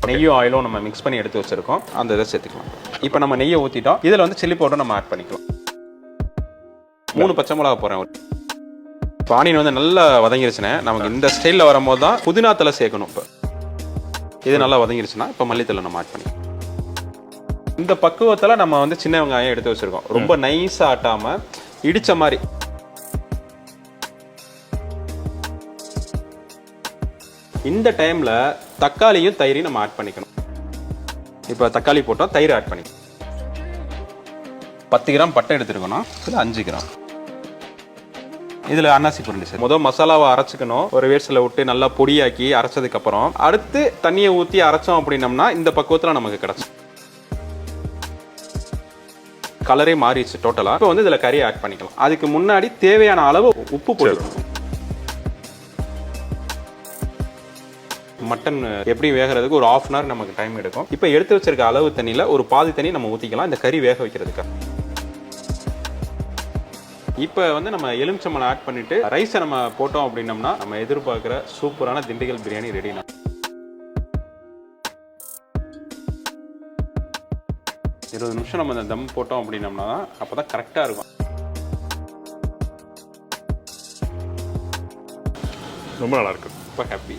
நெய்யும் ஆயிலும் நம்ம மிக்ஸ் பண்ணி எடுத்து வச்சிருக்கோம். அந்த இதை சேர்த்துக்கலாம். இப்போ நம்ம நெய்யை ஊற்றிட்டோம். இதில் வந்து சில்லி பவுடர் நம்ம ஆட் பண்ணிக்கலாம். 3 பச்சை மிளகா போடுறேன். இப்போ ஆனியன் வந்து நல்லா வதங்கிருச்சுன்னா நமக்கு இந்த ஸ்டைலில் வரும்போது தான் புதினா தலை சேர்க்கணும். இப்போ இது நல்லா வதங்கிருச்சுன்னா இப்போ மல்லித்தலை நம்ம ஆட் பண்ணிக்கலாம். இந்த பக்குவத்தில் நம்ம வந்து சின்ன வெங்காயம் எடுத்து வச்சிருக்கோம். ரொம்ப நைஸாக ஆட்டாம இடிச்ச மாதிரி. இந்த டைம்ல தக்காளியும் தயிரையும் நம்ம ஆட் பண்ணிக்கணும். இப்போ தக்காளி போட்டோம், தயிர் ஆட் பண்ணிக்கணும். 10 கிராம் பட்டை எடுத்துருக்கணும். இதில் 5 கிராம் இதில் அன்னாசி பொருள் சார். முதல் மசாலாவை அரைச்சிக்கணும். ஒரு வேர்சில் விட்டு நல்லா பொடியாக்கி அரைச்சதுக்கு அப்புறம் அடுத்து தண்ணியை ஊற்றி அரைச்சோம் அப்படின்னம்னா இந்த பக்குவத்தில் நமக்கு கிடைக்கும். கலரே மாறிடுச்சு டோட்டலா. இப்போ வந்து இதில் கறி ஆட் பண்ணிக்கலாம். அதுக்கு முன்னாடி தேவையான அளவு உப்பு போட்டுக்கணும். மட்டன் எப்படி வேகிறதுக்கு ஒரு 1/2 hour நமக்கு டைம் எடுக்கும். இப்போ எடுத்து வச்சிருக்க அளவு தண்ணியில் ஒரு பாதி தண்ணி நம்ம ஊற்றிக்கலாம் இந்த கறி வேக வைக்கிறதுக்கு. இப்போ வந்து நம்ம எலுமிச்சம்பழம் ஆட் பண்ணிட்டு ரைஸை நம்ம போட்டோம் அப்படின்னம்னா நம்ம எதிர்பார்க்குற சூப்பரான திண்டுக்கல் பிரியாணி ரெடி. 20 நிமிஷம் நம்ம இந்த தம் போட்டோம் அப்படின்னம்னா அப்போ தான் கரெக்டாக இருக்கும். ரொம்ப நல்லா இருக்கு. ரொம்ப ஹாப்பி.